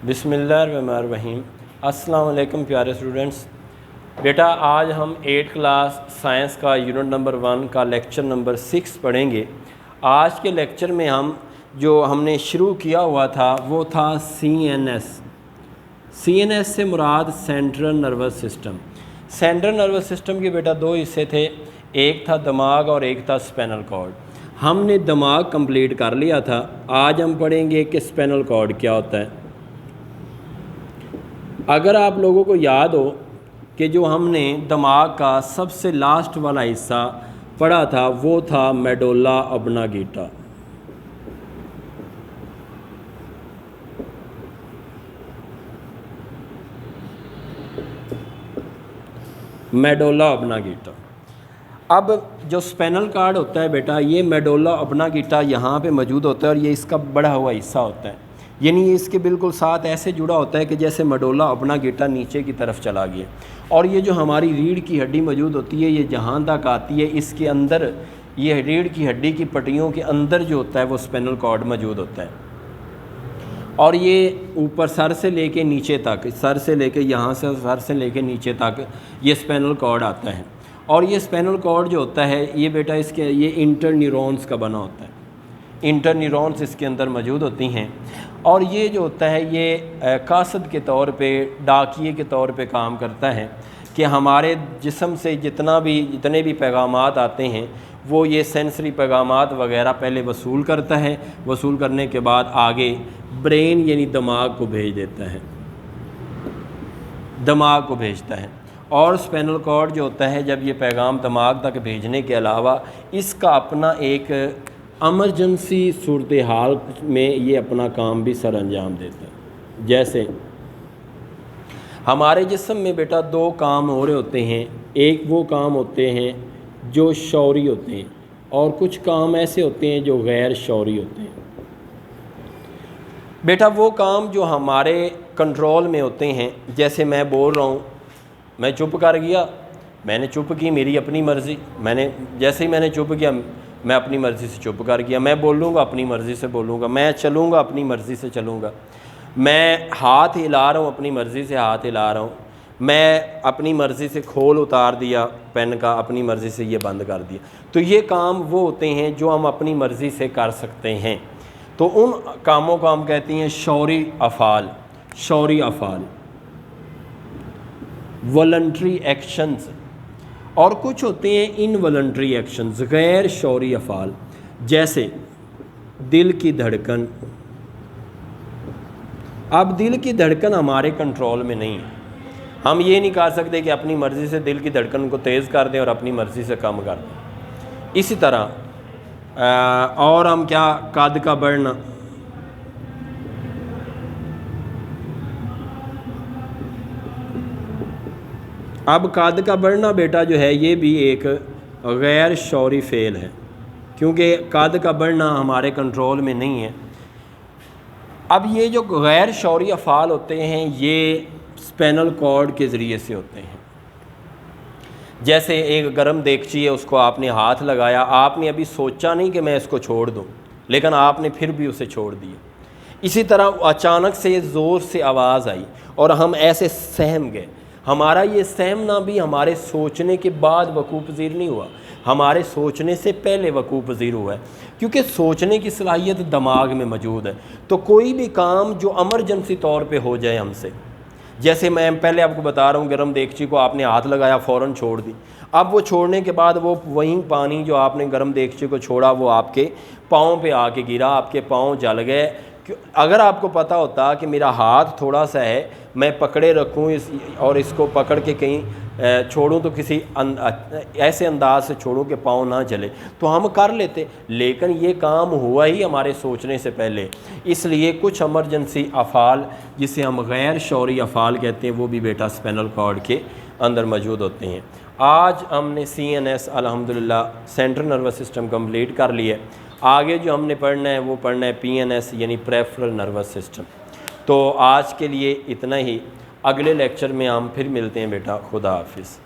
بسم اللہ الرحمن الرحیم۔ السلام علیکم پیارے اسٹوڈنٹس۔ بیٹا آج ہم 8 کلاس سائنس کا یونٹ نمبر 1 کا لیکچر نمبر 6 پڑھیں گے۔ آج کے لیکچر میں ہم نے شروع کیا ہوا تھا وہ تھا سی این ایس سے مراد central nervous system. Central nervous system کے بیٹا 2 حصے تھے، ایک تھا دماغ اور ایک تھا اسپینل کارڈ۔ ہم نے دماغ کمپلیٹ کر لیا تھا، آج ہم پڑھیں گے کہ اسپینل کارڈ کیا ہوتا ہے۔ اگر آپ لوگوں کو یاد ہو کہ جو ہم نے دماغ کا سب سے لاسٹ والا حصہ پڑھا تھا وہ تھا میڈولا ابناگیٹا۔ میڈولا ابناگیٹا۔ اب جو اسپینل کارڈ ہوتا ہے بیٹا، یہ میڈولا ابناگیٹا یہاں پہ موجود ہوتا ہے اور یہ اس کا بڑا ہوا حصہ ہوتا ہے، یعنی یہ اس کے بالکل ساتھ ایسے جڑا ہوتا ہے کہ جیسے میڈولا ابناگیٹا نیچے کی طرف چلا گیا۔ اور یہ جو ہماری ریڑھ کی ہڈی موجود ہوتی ہے یہ جہاں تک آتی ہے، اس کے اندر یہ ریڑھ کی ہڈی کی پٹیوں کے اندر جو ہوتا ہے وہ اسپینل کارڈ موجود ہوتا ہے۔ اور یہ اوپر سر سے لے کے نیچے تک، سر سے لے کے یہاں سے سر سے لے کے نیچے تک یہ اسپینل کارڈ آتا ہے۔ اور یہ اسپینل کارڈ جو ہوتا ہے یہ بیٹا یہ انٹر نیورونز کا بنا ہوتا ہے، انٹر نیورونز اس کے اندر موجود ہوتی ہیں۔ اور یہ جو ہوتا ہے یہ قاصد کے طور پہ، ڈاکیے کے طور پہ کام کرتا ہے کہ ہمارے جسم سے جتنے بھی پیغامات آتے ہیں وہ یہ سینسری پیغامات وغیرہ پہلے وصول کرتا ہے، وصول کرنے کے بعد آگے برین یعنی دماغ کو بھیج دیتا ہے، دماغ کو بھیجتا ہے۔ اور اسپینل کارڈ جو ہوتا ہے جب یہ پیغام دماغ تک بھیجنے کے علاوہ اس کا اپنا ایک ایمرجنسی صورتحال میں یہ اپنا کام بھی سر انجام دیتا ہے۔ جیسے ہمارے جسم میں بیٹا 2 کام ہو رہے ہوتے ہیں، ایک وہ کام ہوتے ہیں جو شعوری ہوتے ہیں اور کچھ کام ایسے ہوتے ہیں جو غیر شعوری ہوتے ہیں۔ بیٹا وہ کام جو ہمارے کنٹرول میں ہوتے ہیں، جیسے میں بول رہا ہوں، میں چپ کر گیا، میں نے چپ کی، میری اپنی مرضی، جیسے ہی میں نے چپ کیا میں اپنی مرضی سے چپ کر گیا، میں بولوں گا اپنی مرضی سے بولوں گا، میں چلوں گا اپنی مرضی سے چلوں گا، میں ہاتھ ہلا رہا ہوں اپنی مرضی سے ہاتھ ہلا رہا ہوں، میں اپنی مرضی سے کھول اتار دیا پین کا، اپنی مرضی سے یہ بند کر دیا۔ تو یہ کام وہ ہوتے ہیں جو ہم اپنی مرضی سے کر سکتے ہیں، تو ان کاموں کو ہم کہتے ہیں شعوری افعال، شعوری افعال، والنٹری ایکشنز۔ اور کچھ ہوتے ہیں انوالنٹری ایکشنز، غیر شعوری افعال، جیسے دل کی دھڑکن۔ اب دل کی دھڑکن ہمارے کنٹرول میں نہیں ہے، ہم یہ نہیں کر سکتے کہ اپنی مرضی سے دل کی دھڑکن کو تیز کر دیں اور اپنی مرضی سے کم کر دیں۔ اسی طرح اور ہم کیا، قد کا بڑھنا، اب قد کا بڑھنا بیٹا جو ہے یہ بھی ایک غیر شعوری فعل ہے، کیونکہ قد کا بڑھنا ہمارے کنٹرول میں نہیں ہے۔ اب یہ جو غیر شعوری افعال ہوتے ہیں یہ اسپینل کارڈ کے ذریعے سے ہوتے ہیں۔ جیسے ایک گرم دیگچی ہے، اس کو آپ نے ہاتھ لگایا، آپ نے ابھی سوچا نہیں کہ میں اس کو چھوڑ دوں، لیکن آپ نے پھر بھی اسے چھوڑ دیا۔ اسی طرح اچانک سے زور سے آواز آئی اور ہم ایسے سہم گئے، ہمارا یہ سہمنا بھی ہمارے سوچنے کے بعد وقوع پذیر نہیں ہوا، ہمارے سوچنے سے پہلے وقوع پذیر ہوا ہے، کیونکہ سوچنے کی صلاحیت دماغ میں موجود ہے۔ تو کوئی بھی کام جو ایمرجنسی طور پہ ہو جائے ہم سے، جیسے میں پہلے آپ کو بتا رہا ہوں، گرم دیگچی کو آپ نے ہاتھ لگایا، فوراً چھوڑ دی، اب وہ چھوڑنے کے بعد وہ وہیں پانی جو آپ نے گرم دیگچی کو چھوڑا وہ آپ کے پاؤں پہ آ کے گرا، آپ کے پاؤں جل گئے۔ اگر آپ کو پتہ ہوتا کہ میرا ہاتھ تھوڑا سا ہے، میں پکڑے رکھوں اور اس کو پکڑ کے کہیں چھوڑوں تو کسی ایسے انداز سے چھوڑوں کہ پاؤں نہ جلے، تو ہم کر لیتے، لیکن یہ کام ہوا ہی ہمارے سوچنے سے پہلے۔ اس لیے کچھ ایمرجنسی افعال جسے ہم غیر شعوری افعال کہتے ہیں وہ بھی بیٹا اسپینل کارڈ کے اندر موجود ہوتے ہیں۔ آج ہم نے سی این ایس الحمدللہ سینٹرل نروس سسٹم کمپلیٹ کر لی ہے، آگے جو ہم نے پڑھنا ہے وہ پڑھنا ہے پی این ایس یعنی پریفرل نروس سسٹم۔ تو آج کے لیے اتنا ہی، اگلے لیکچر میں ہم پھر ملتے ہیں بیٹا، خدا حافظ۔